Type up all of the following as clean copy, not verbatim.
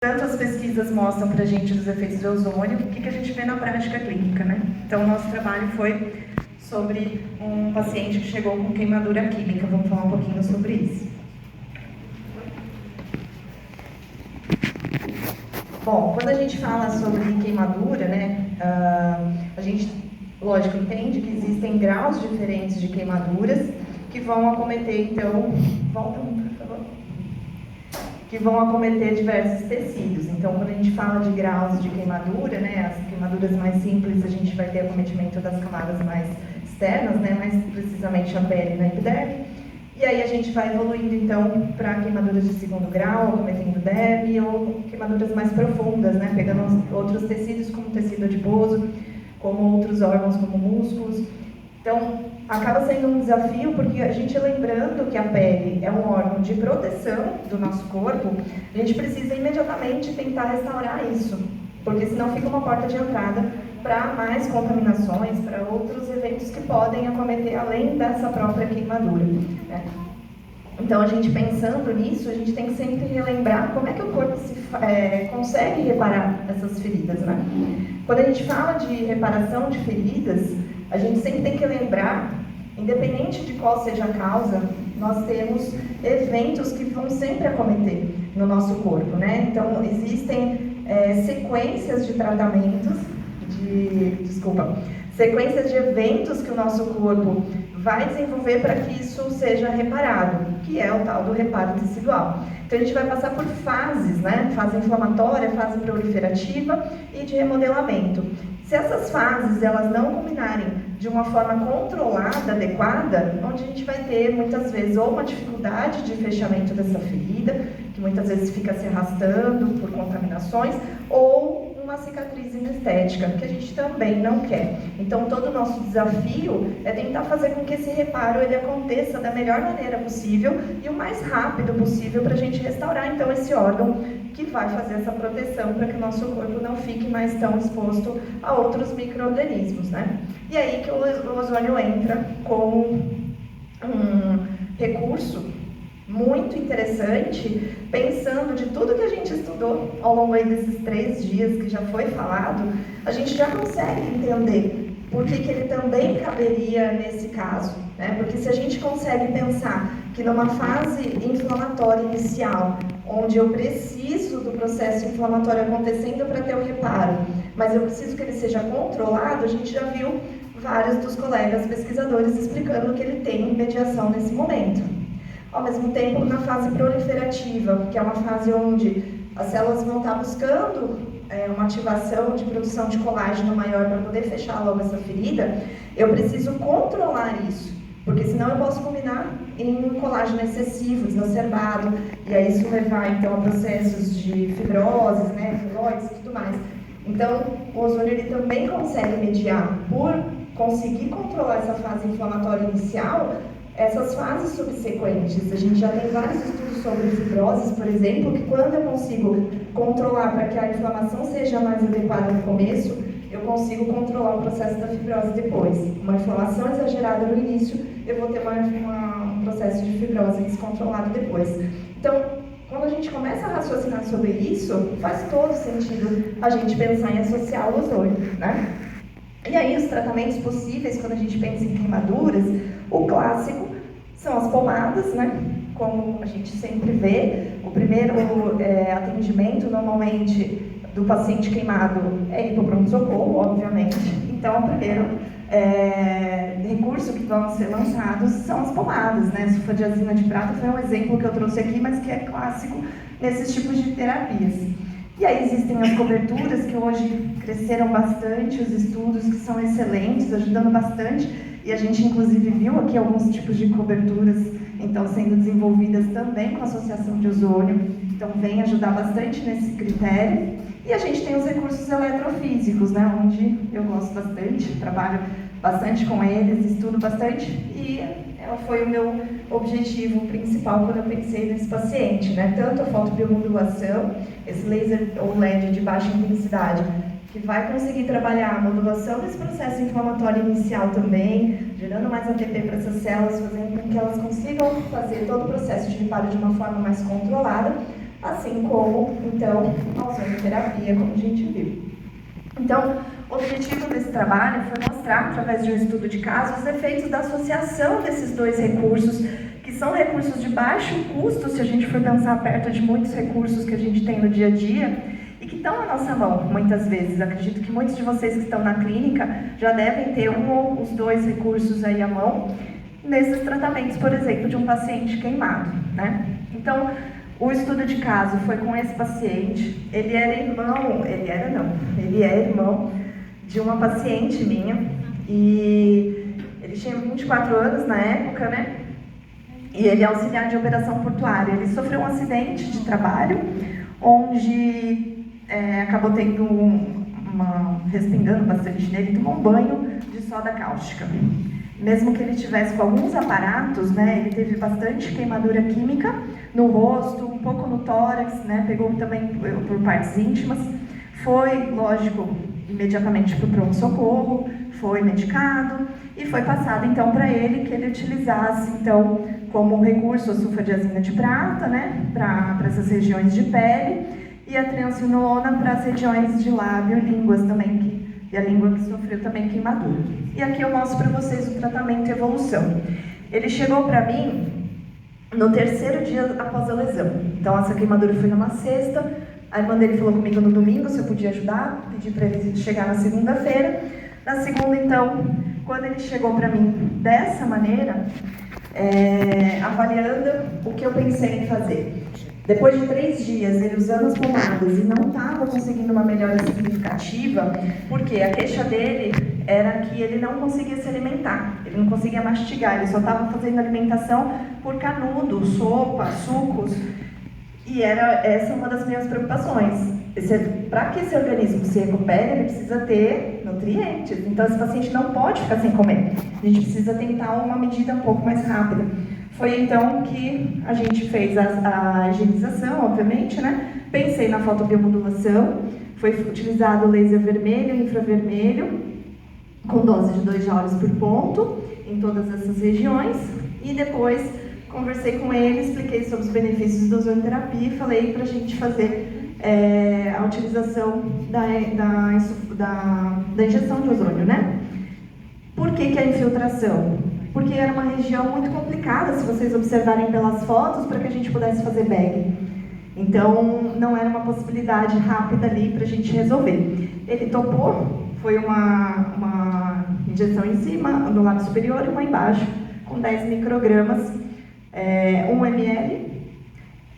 Tanto as pesquisas mostram para a gente os efeitos de ozônio, o que a gente vê na prática clínica, né? Então, o nosso trabalho foi sobre um paciente que chegou com queimadura química. Vamos falar um pouquinho sobre isso. Bom, quando a gente fala sobre queimadura, né, a gente, lógico, entende que existem graus diferentes de queimaduras que vão acometer, então, que vão acometer diversos tecidos. Então, quando a gente fala de graus de queimadura, né, as queimaduras mais simples, a gente vai ter acometimento das camadas mais externas, né, mais precisamente a pele e na epiderme. E aí a gente vai evoluindo, então, para queimaduras de segundo grau, acometendo derme, ou queimaduras mais profundas, né, pegando outros tecidos, como o tecido adiposo, como outros órgãos, como músculos. Então, acaba sendo um desafio, porque a gente, lembrando que a pele é um órgão de proteção do nosso corpo, a gente precisa imediatamente tentar restaurar isso, porque senão fica uma porta de entrada para mais contaminações, para outros eventos que podem acometer além dessa própria queimadura, né? Então, a gente pensando nisso, a gente tem que sempre relembrar como é que o corpo consegue reparar essas feridas, né? Quando a gente fala de reparação de feridas, a gente sempre tem que lembrar, independente de qual seja a causa, nós temos eventos que vão sempre acometer no nosso corpo, né? Então, existem sequências de tratamentos, sequências de eventos que o nosso corpo vai desenvolver para que isso seja reparado, que é o tal do reparo tecidual. Então, a gente vai passar por fases, né? Fase inflamatória, fase proliferativa e de remodelamento. Se essas fases elas não combinarem de uma forma controlada, adequada, onde a gente vai ter muitas vezes ou uma dificuldade de fechamento dessa ferida, que muitas vezes fica se arrastando por contaminações, ou uma cicatriz inestética, que a gente também não quer. Então, todo o nosso desafio é tentar fazer com que esse reparo ele aconteça da melhor maneira possível e o mais rápido possível para a gente restaurar, então, esse órgão que vai fazer essa proteção para que o nosso corpo não fique mais tão exposto a outros micro-organismos, né? E aí que o ozônio entra com um recurso muito interessante, pensando de tudo que a gente estudou ao longo aí desses 3 dias que já foi falado, a gente já consegue entender por que ele também caberia nesse caso, né? Porque se a gente consegue pensar que numa fase inflamatória inicial, onde eu preciso do processo inflamatório acontecendo para ter o reparo, mas eu preciso que ele seja controlado, a gente já viu vários dos colegas pesquisadores explicando que ele tem mediação nesse momento. Ao mesmo tempo, na fase proliferativa, que é uma fase onde as células vão estar buscando uma ativação de produção de colágeno maior para poder fechar logo essa ferida, eu preciso controlar isso, porque senão eu posso combinar em um colágeno excessivo, exacerbado, e aí isso levar então a processos de fibroses, né, filoides e tudo mais. Então, o ozônio ele também consegue mediar, por conseguir controlar essa fase inflamatória inicial, essas fases subsequentes. A gente já tem vários estudos sobre fibroses, por exemplo, que quando eu consigo controlar para que a inflamação seja mais adequada no começo, eu consigo controlar o processo da fibrose depois. Uma inflamação exagerada no início, eu vou ter um processo de fibrose descontrolado depois. Então, quando a gente começa a raciocinar sobre isso, faz todo sentido a gente pensar em associar o ozônio, né? E aí, os tratamentos possíveis, quando a gente pensa em queimaduras, o clássico são as pomadas, né? Como a gente sempre vê, o primeiro atendimento, normalmente, do paciente queimado é ir para o pronto-socorro, obviamente. Então, o primeiro recurso que vão ser lançados são as pomadas, né? Sulfadiazina de prata foi um exemplo que eu trouxe aqui, mas que é clássico nesses tipos de terapias. E aí existem as coberturas, que hoje cresceram bastante, os estudos que são excelentes, ajudando bastante, e a gente inclusive viu aqui alguns tipos de coberturas, então, sendo desenvolvidas também com a associação de ozônio, então vem ajudar bastante nesse critério. E a gente tem os recursos eletrofísicos, né, onde eu gosto bastante, trabalho bastante com eles, estudo bastante, e foi o meu objetivo principal quando eu pensei nesse paciente, né? Tanto a fotobiomodulação, esse laser ou LED de baixa intensidade, que vai conseguir trabalhar a modulação desse processo inflamatório inicial também, gerando mais ATP para essas células, fazendo com que elas consigam fazer todo o processo de reparo de uma forma mais controlada, assim como, então, a ozonoterapia, como a gente viu. Então, o objetivo desse trabalho foi mostrar, através de um estudo de caso, os efeitos da associação desses dois recursos, que são recursos de baixo custo, se a gente for pensar perto de muitos recursos que a gente tem no dia a dia, e que estão à nossa mão, muitas vezes. Acredito que muitos de vocês que estão na clínica já devem ter um ou os dois recursos aí à mão, nesses tratamentos, por exemplo, de um paciente queimado, né? Então, o estudo de caso foi com esse paciente. Ele é irmão de uma paciente minha, e ele tinha 24 anos na época, né? E ele é auxiliar de operação portuária. Ele sofreu um acidente de trabalho, onde acabou tendo respingando bastante nele, tomou um banho de soda cáustica. Mesmo que ele tivesse com alguns aparatos, né, ele teve bastante queimadura química no rosto, um pouco no tórax, né, pegou também por partes íntimas. Foi, lógico, imediatamente para o pronto-socorro, foi medicado e foi passado então para ele que ele utilizasse então como recurso a sulfadiazina de prata, né, para essas regiões de pele, e a triamcinolona para as regiões de lábio e línguas também, e a língua que sofreu também queimadura. E aqui eu mostro para vocês o tratamento e evolução. Ele chegou para mim no terceiro dia após a lesão. Então essa queimadura foi numa sexta, a irmã dele falou comigo no domingo se eu podia ajudar, pedi para ele chegar na segunda-feira. Na segunda, então, quando ele chegou para mim dessa maneira, avaliando o que eu pensei em fazer. Depois de 3 dias, ele usando as pomadas e não estava conseguindo uma melhora significativa, porque a queixa dele era que ele não conseguia se alimentar, ele não conseguia mastigar, ele só estava fazendo alimentação por canudo, sopa, sucos, e essa é uma das minhas preocupações. Para que esse organismo se recupere, ele precisa ter nutrientes, então esse paciente não pode ficar sem comer, a gente precisa tentar uma medida um pouco mais rápida. Foi então que a gente fez a higienização, obviamente, né? Pensei na fotobiomodulação, foi utilizado laser vermelho e infravermelho, com dose de 2 joules por ponto, em todas essas regiões, e depois conversei com ele, expliquei sobre os benefícios da ozonoterapia e falei para a gente fazer a utilização da injeção de ozônio, né? Por que a infiltração? Porque era uma região muito complicada, se vocês observarem pelas fotos, para que a gente pudesse fazer bag. Então, não era uma possibilidade rápida ali para a gente resolver. Ele topou, foi uma injeção em cima, no lado superior, e uma embaixo, com 10 microgramas, 1 ml.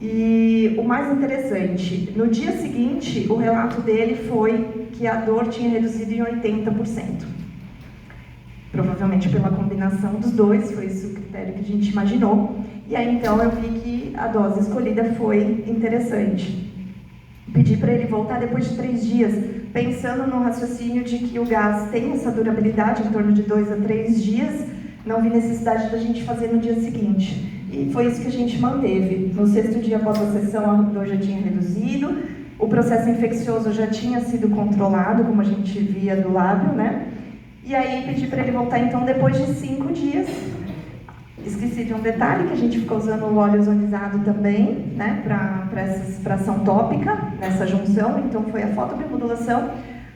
E o mais interessante, no dia seguinte, o relato dele foi que a dor tinha reduzido em 80%. Provavelmente pela combinação dos dois, foi esse o critério que a gente imaginou. E aí então eu vi que a dose escolhida foi interessante. Pedi para ele voltar depois de 3 dias, pensando no raciocínio de que o gás tem essa durabilidade, em torno de 2 a 3 dias, não vi necessidade da gente fazer no dia seguinte. E foi isso que a gente manteve. No 6º dia após a sessão, a dor já tinha reduzido, o processo infeccioso já tinha sido controlado, como a gente via do lábio, né? E aí pedi para ele voltar então depois de 5 dias. Esqueci de um detalhe, que a gente ficou usando o óleo ozonizado também, né, para ação tópica, nessa junção. Então foi a fotobiomodulação,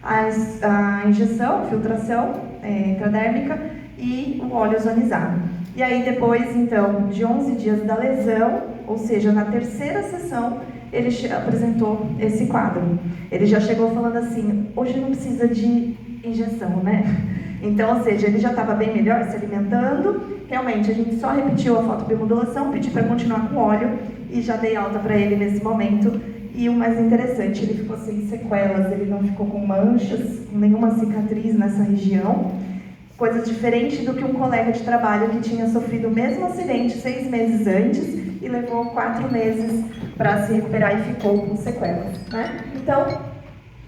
a injeção, filtração intradérmica e o óleo ozonizado. E aí depois, então, de 11 dias da lesão, ou seja, na 3ª sessão, ele apresentou esse quadro. Ele já chegou falando assim, hoje não precisa de injeção, né? Então, ou seja, ele já estava bem melhor se alimentando. Realmente, a gente só repetiu a fotobiomodulação, pedi para continuar com óleo e já dei alta para ele nesse momento. E o mais interessante, ele ficou sem sequelas, ele não ficou com manchas, com nenhuma cicatriz nessa região. Coisa diferente do que um colega de trabalho que tinha sofrido o mesmo acidente 6 meses antes e levou 4 meses para se recuperar e ficou com sequelas, né? Então,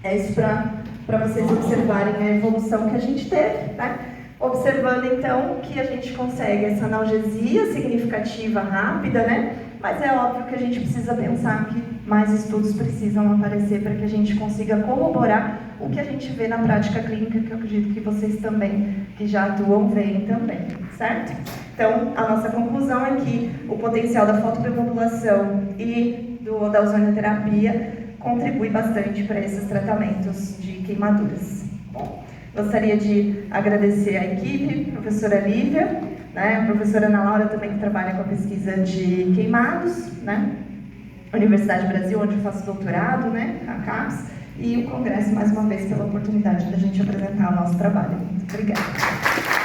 é isso para vocês observarem a evolução que a gente teve, né? Observando então que a gente consegue essa analgesia significativa rápida, né? Mas é óbvio que a gente precisa pensar que mais estudos precisam aparecer para que a gente consiga corroborar o que a gente vê na prática clínica, que eu acredito que vocês também, que já atuam, veem também, certo? Então, a nossa conclusão é que o potencial da fotobiomodulação e da ozonioterapia contribui bastante para esses tratamentos de queimaduras. Bom, gostaria de agradecer a equipe, a professora Lívia, né, a professora Ana Laura também, que trabalha com a pesquisa de queimados, né, Universidade Brasil, onde eu faço doutorado, né, a CAPES, e o Congresso, mais uma vez, pela oportunidade da gente apresentar o nosso trabalho. Muito obrigada.